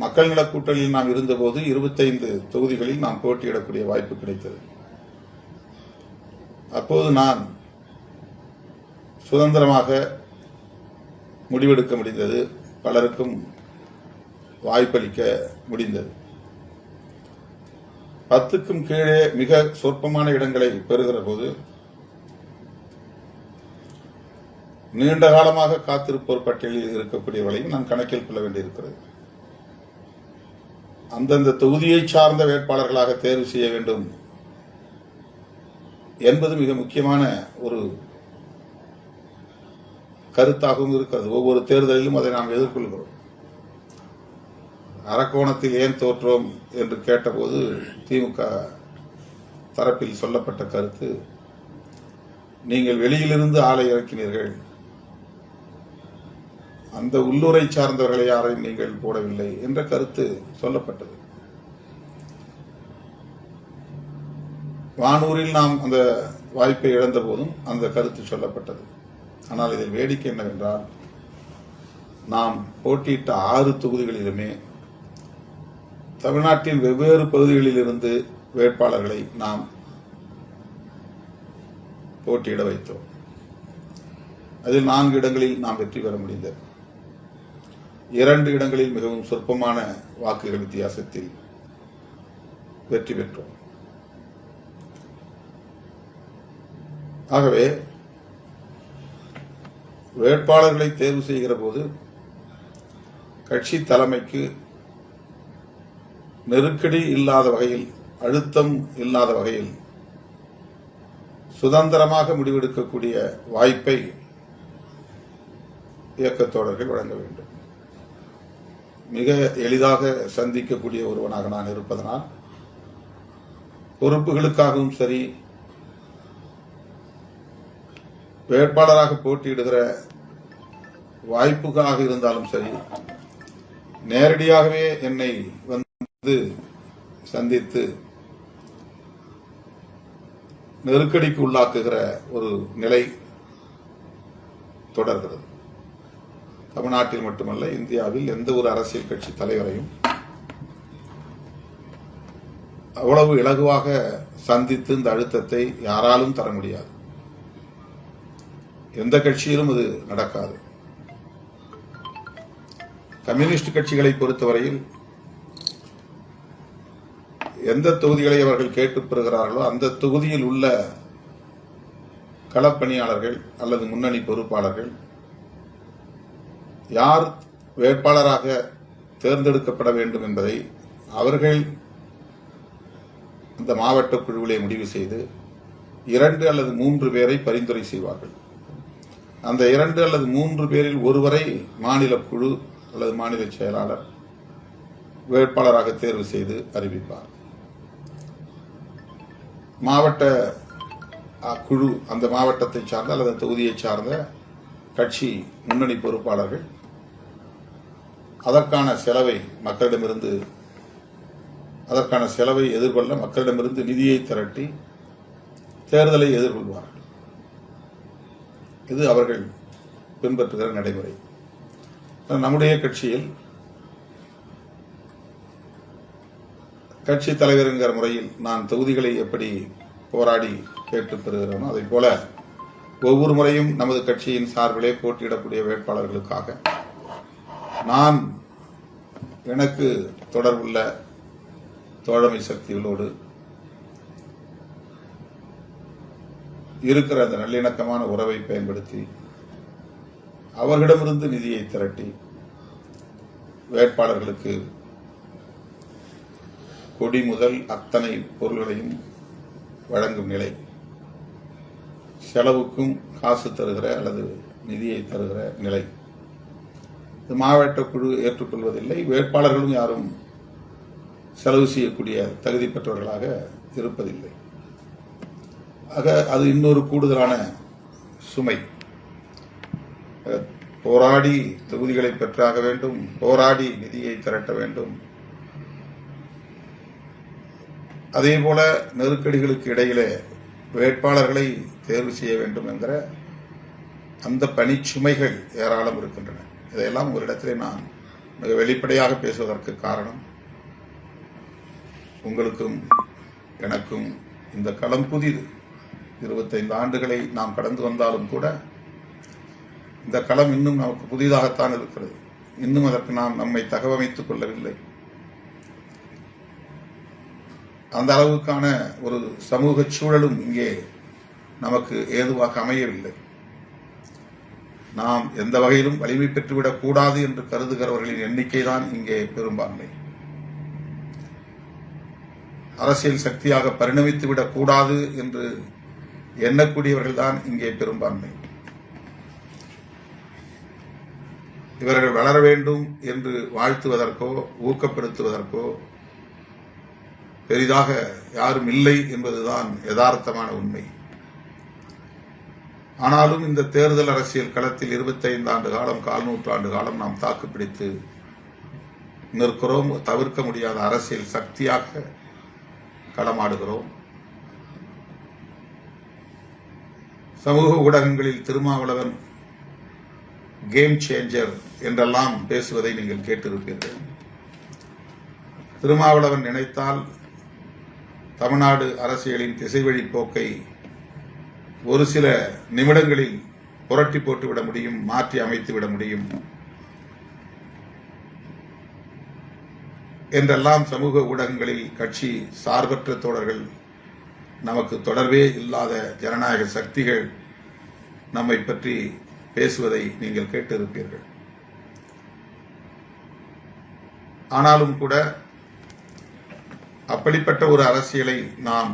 மக்கள் நல கூட்டணியில் நாம் இருந்தபோது 25 தொகுதிகளில் நாம் போட்டியிடக்கூடிய வாய்ப்பு கிடைத்தது. அப்போது நான் சுதந்திரமாக முடிவெடுக்க முடிந்தது, பலருக்கும் வாய்ப்பளிக்க முடிந்தது. 10க்கும் கீழே மிக சொற்பமான இடங்களை பெறுகிற போது நீண்ட காலமாக காத்திருப்போர் பட்டியலில் இருக்கக்கூடியவர்களையும் நான் கணக்கில் கொள்ள வேண்டியிருக்கிறது. அந்தந்த தொகுதியை சார்ந்த வேட்பாளர்களாக தேர்வு செய்ய வேண்டும் என்பது மிக முக்கியமான ஒரு கருத்தாகவும் இருக்கிறது. ஒவ்வொரு தேர்தலிலும் அதை நாம் எதிர்கொள்கிறோம். அரக்கோணத்தில் ஏன் தோற்றோம் என்று கேட்டபோது திமுக தரப்பில் சொல்லப்பட்ட கருத்து, நீங்கள் வெளியிலிருந்து ஆளை இறக்கினீர்கள், அந்த உள்ளூரை சார்ந்தவர்களை யாரையும் நீங்கள் போடவில்லை என்ற கருத்து சொல்லப்பட்டது. வானூரில் நாம் அந்த வாய்ப்பை இழந்த போதும் அந்த கருத்து சொல்லப்பட்டது. ஆனால் இதில் வேடிக்கை என்னவென்றால், நாம் போட்டியிட்ட 6 தொகுதிகளிலுமே தமிழ்நாட்டின் வெவ்வேறு பகுதிகளில் இருந்து வேட்பாளர்களை நாம் போட்டியிட வைத்தோம். அதில் 4 இடங்களில் நாம் வெற்றி பெற முடிந்தது. 2 இடங்களில் மிகவும் சொற்பமான வாக்குகள் வித்தியாசத்தில் வெற்றி பெற்றோம். ஆகவே வேட்பாளர்களை தேர்வு செய்கிற போது கட்சி தலைமைக்கு நெருக்கடி இல்லாத வகையில், அழுத்தம் இல்லாத வகையில் சுதந்திரமாக முடிவெடுக்கக்கூடிய வாய்ப்பை இயக்கத்தோழர்கள் வழங்க வேண்டும். மிக எளிதாக சந்திக்கக்கூடிய ஒருவனாக நான் இருப்பதனால் பொறுப்புகளுக்காகவும் சரி, வேட்பாளராக போட்டியிடுகிற வாய்ப்புக்காக இருந்தாலும் சரி, நேரடியாகவே என்னை வந்து சந்தித்து நெருக்கடிக்கு உள்ளாக்குகிற ஒரு நிலை தொடர்கிறது. தமிழ்நாட்டில் மட்டுமல்ல, இந்தியாவில் எந்த ஒரு அரசியல் கட்சி தலைவரையும் அவ்வளவு இலகுவாக சந்தித்து இந்த அழுத்தத்தை யாராலும் தர முடியாது. எந்த கட்சியிலும் அது நடக்காது. கம்யூனிஸ்ட் கட்சிகளை பொறுத்தவரையில் எந்த தொகுதிகளை அவர்கள் கேட்டுப் பெறுகிறார்களோ அந்த தொகுதியில் உள்ள களப்பணியாளர்கள் அல்லது முன்னணி பொறுப்பாளர்கள் யார் வேட்பாளராக தேர்ந்தெடுக்கப்பட வேண்டும் என்பதை அவர்கள் அந்த மாவட்ட குழுவிலே முடிவு செய்து 2 அல்லது 3 பேரை பரிந்துரை செய்வார்கள். அந்த 2 அல்லது 3 பேரில் ஒருவரை மாநில குழு அல்லது மாநில செயலாளர் வேட்பாளராக தேர்வு செய்து அறிவிப்பார். மாவட்ட குழு அந்த மாவட்டத்தை சார்ந்த அல்லது தொகுதியை சார்ந்த கட்சி முன்னணி பொறுப்பாளர்கள் அதற்கான செலவை எதிர்கொள்ள மக்களிடமிருந்து நிதியை திரட்டி தேர்தலை எதிர்கொள்வார்கள். இது அவர்கள் பின்பற்றுகிற நடைமுறை. நம்முடைய கட்சியில் கட்சி தலைவர் என்கிற முறையில் நான் தொகுதிகளை எப்படி போராடி கேட்டு பெறுகிறோனோ அதை போல ஒவ்வொரு முறையும் நமது கட்சியின் சார்பிலே போட்டியிடக்கூடிய வேட்பாளர்களுக்காக நான் எனக்கு தொடர்புள்ள தோழமை சக்திகளோடு இருக்கிற அந்த நல்லிணக்கமான உறவை பயன்படுத்தி அவர்களிடமிருந்து நிதியை திரட்டி வேட்பாளர்களுக்கு கொடி முதல் அத்தனை பொருள்களையும் வழங்கும் நிலை, செலவுக்கும் காசு தருகிற அல்லது நிதியை தருகிற நிலை மாவட்ட குழு ஏற்றுக்கொள்வதில்லை. வேட்பாளர்களும் யாரும் செலவு செய்யக்கூடிய தகுதி பெற்றவர்களாக இருப்பதில்லை. ஆக அது இன்னொரு கூடுதலான சுமை. போராடி தொகுதிகளை பெற்றாக வேண்டும், போராடி நிதியை திரட்ட வேண்டும். அதேபோல நெருக்கடிகளுக்கு இடையிலே வேட்பாளர்களை தேர்வு செய்ய வேண்டும் என்கிற அந்த பணிச்சுமைகள் ஏராளம் இருக்கின்றன. இதையெல்லாம் ஒரு இடத்திலே நான் மிக வெளிப்படையாக பேசுவதற்கு காரணம், உங்களுக்கும் எனக்கும் இந்த களம் புதிது. 25 ஆண்டுகளை நாம் கடந்து வந்தாலும் கூட இந்த களம் இன்னும் நமக்கு புதிதாகத்தான் இருக்கிறது. இன்னும் அதற்கு நாம் நம்மை தகவமைத்துக் கொள்ளவில்லை. அந்த அளவுக்கான ஒரு சமூக சூழலும் இங்கே நமக்கு ஏதுவாக அமையவில்லை. நாம் எந்த வகையிலும் வலிமை பெற்றுவிடக் கூடாது என்று கருதுகிறவர்களின் எண்ணிக்கை தான் இங்கே பெரும்பான்மை. அரசியல் சக்தியாக பரிணமித்துவிடக் கூடாது என்று எண்ணக்கூடியவர்கள் தான் இங்கே பெரும்பான்மை. இவர்கள் வளர வேண்டும் என்று வாழ்த்துவதற்கோ ஊக்கப்படுத்துவதற்கோ பெரிதாக யாரும் இல்லை என்பதுதான் யதார்த்தமான உண்மை. ஆனாலும் இந்த தேர்தல் அரசியல் களத்தில் 25 ஆண்டு காலம், 4 நூற்றாண்டு காலம் நாம் தாக்குப்பிடித்து நிற்கிறோம். தவிர்க்க முடியாத அரசியல் சக்தியாக களமாடுகிறோம். சமூக ஊடகங்களில் திருமாவளவன் கேம் சேஞ்சர் என்றெல்லாம் பேசுவதை நீங்கள் கேட்டிருப்பீர்கள். திருமாவளவன் நினைத்தால் தமிழ்நாடு அரசியலின் திசைவழி போக்கை ஒரு சில நிமிடங்களில் புரட்டி போட்டுவிட முடியும், மாற்றி அமைத்துவிட முடியும் என்றெல்லாம் சமூக ஊடகங்களில் கட்சி சார்பற்ற தோழர்கள், நமக்கு தொடர்பே இல்லாத ஜனநாயக சக்திகள் நம்மை பற்றி பேசுவதை நீங்கள் கேட்டிருப்பீர்கள். ஆனாலும் கூட அப்படிப்பட்ட ஒரு அரசியலை நாம்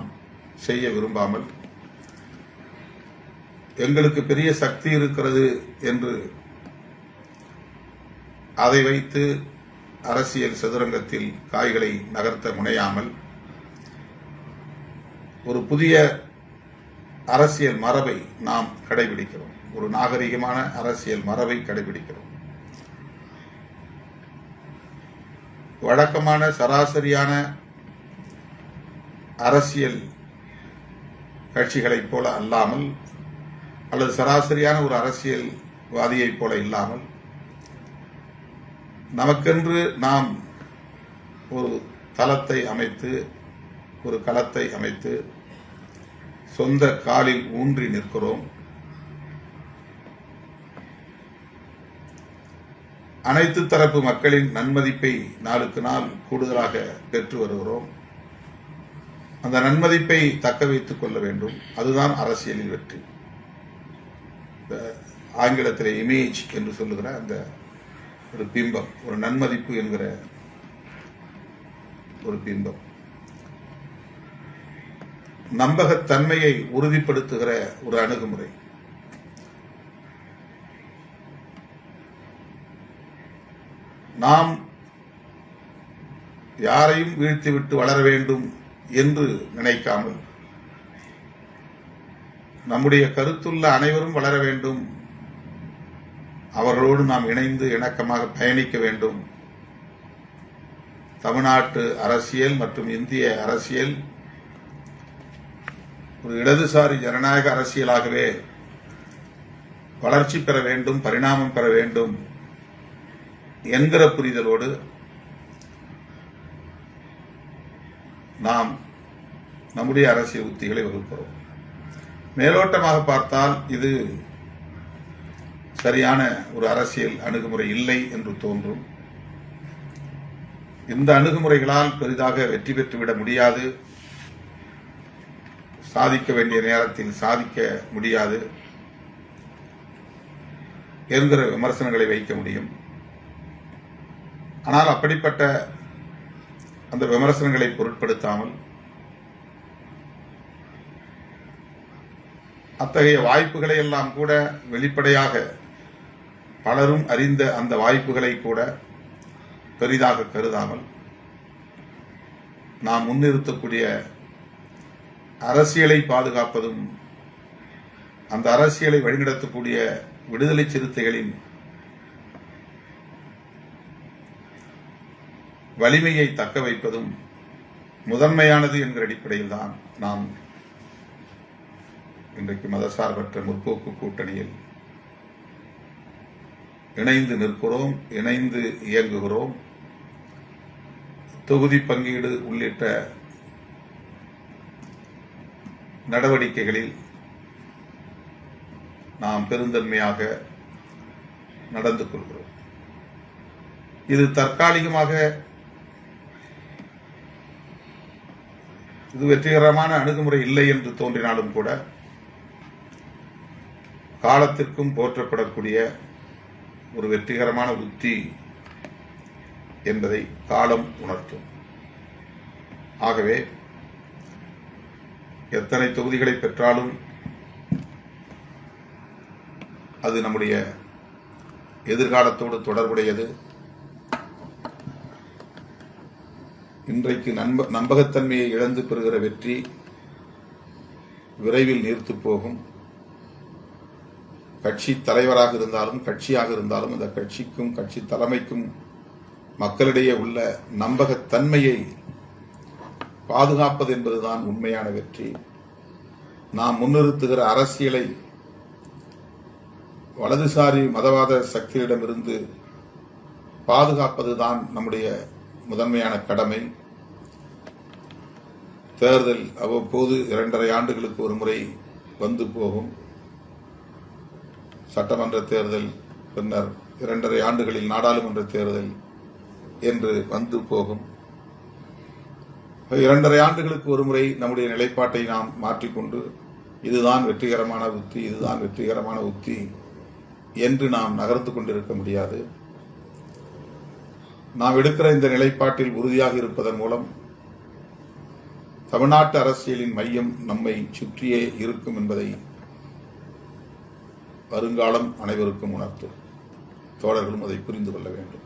செய்ய விரும்பாமல், எங்களுக்கு பெரிய சக்தி இருக்கிறது என்று அதை வைத்து அரசியல் சதுரங்கத்தில் காய்களை நகர்த்த முனையாமல், ஒரு புதிய அரசியல் மரபை நாம் கடைபிடிக்கிறோம். ஒரு நாகரிகமான அரசியல் மரபை கடைபிடிக்கிறோம். வழக்கமான சராசரியான அரசியல் கட்சிகளைப் போல அல்லாமல், அல்லது சராசரியான ஒரு அரசியல்வாதியைப் போல இல்லாமல், நமக்கென்று நாம் ஒரு தளத்தை அமைத்து, ஒரு களத்தை அமைத்து சொந்த காலில் ஊன்றி நிற்கிறோம். அனைத்து தரப்பு மக்களின் நன்மதிப்பை நாளுக்கு நாள் கூடுதலாக பெற்று வருகிறோம். அந்த நன்மதிப்பை தக்க வைத்துக் கொள்ள வேண்டும். அதுதான் அரசியலில் வெற்றி. ஆங்கிலத்தில் இமேஜ் என்று சொல்லுகிற அந்த ஒரு பிம்பம், ஒரு நன்மதிப்பு என்கிற ஒரு பிம்பம், நம்பகத்தன்மையை உறுதிப்படுத்துகிற ஒரு அணுகுமுறை. நாம் யாரையும் வீழ்த்திவிட்டு வளர வேண்டும் என்று நினைக்காமல், நம்முடைய கருத்துள்ள அனைவரும் வளர வேண்டும், அவர்களோடு நாம் இணைந்து இணக்கமாக பயணிக்க வேண்டும். தமிழ்நாட்டு அரசியல் மற்றும் இந்திய அரசியல் ஒரு இடதுசாரி ஜனநாயக அரசியலாகவே வளர்ச்சி பெற வேண்டும், பரிணாமம் பெற வேண்டும் என்கிற புரிதலோடு நாம் நம்முடைய அரசியல் உத்திகளை வகுக்கிறோம். மேலோட்டமாக பார்த்தால் இது சரியான ஒரு அரசியல் அணுகுமுறை இல்லை என்று தோன்றும். இந்த அணுகுமுறைகளால் பெரிதாக வெற்றி பெற்றுவிட முடியாது, சாதிக்க வேண்டிய நேரத்தில் சாதிக்க முடியாது என்கிற விமர்சனங்களை வைக்க முடியும். ஆனால் அப்படிப்பட்ட அந்த விமர்சனங்களை பொருட்படுத்தாமல், அத்தகைய வாய்ப்புகளை எல்லாம் கூட வெளிப்படையாக பலரும் அறிந்த அந்த வாய்ப்புகளை கூட பெரிதாக கருதாமல், நாம் முன்னிறுத்தக்கூடிய அரசியலை பாதுகாப்பதும், அந்த அரசியலை வழிநடத்தக்கூடிய விடுதலை சிறுத்தைகளின் வலிமையை தக்க வைப்பதும் முதன்மையானது என்கிற அடிப்படையில் தான் நாம் இன்றைக்கு மதசார்பற்ற முற்போக்கு கூட்டணியில் இணைந்து நிற்கிறோம், இணைந்து இயங்குகிறோம். தொகுதி பங்கீடு உள்ளிட்ட நடவடிக்கைகளில் நாம் பெருந்தன்மையாக நடந்து கொள்கிறோம். இது தற்காலிகமாக இது வெற்றிகரமான அணுகுமுறை இல்லை என்று தோன்றினாலும் கூட காலத்திற்கும் போற்றப்படக்கூடிய ஒரு வெற்றிகரமான உத்தி என்பதை காலம் உணர்த்தும். ஆகவே எத்தனை தொகுதிகளை பெற்றாலும் அது நம்முடைய எதிர்காலத்தோடு தொடர்புடையது. இன்றைக்கு நம்பகத்தன்மையை இழந்து பெறுகிற வெற்றி விரைவில் நீர்த்து போகும். கட்சி தலைவராக இருந்தாலும் கட்சியாக இருந்தாலும் அந்த கட்சிக்கும் கட்சி தலைமைக்கும் மக்களிடையே உள்ள நம்பகத்தன்மையை பாதுகாப்பது என்பதுதான் உண்மையான வெற்றி. நாம் முன்னிறுத்துகிற அரசியலை வலதுசாரி மதவாத சக்திகளிடமிருந்து பாதுகாப்பதுதான் நம்முடைய முதன்மையான கடமை. தேர்தல் அவ்வப்போது 2.5 ஆண்டுகளுக்கு ஒரு முறை வந்து போகும். சட்டமன்ற தேர்தல், பின்னர் 2.5 ஆண்டுகளில் நாடாளுமன்ற தேர்தல் என்று வந்து போகும். 2.5 ஆண்டுகளுக்கு ஒரு முறை நம்முடைய நிலைப்பாட்டை நாம் மாற்றிக்கொண்டு இதுதான் வெற்றிகரமான உத்தி, இதுதான் வெற்றிகரமான உத்தி என்று நாம் நகர்ந்து கொண்டிருக்க முடியாது. நாம் எடுக்கிற இந்த நிலைப்பாட்டில் உறுதியாக இருப்பதன் மூலம் தமிழ்நாட்டு அரசியலின் மையம் நம்மை சுற்றியே இருக்கும் என்பதை வருங்காலம் அனைவருக்கும் உணர்த்தும். தோழர்களும் அதை புரிந்து கொள்ள வேண்டும்.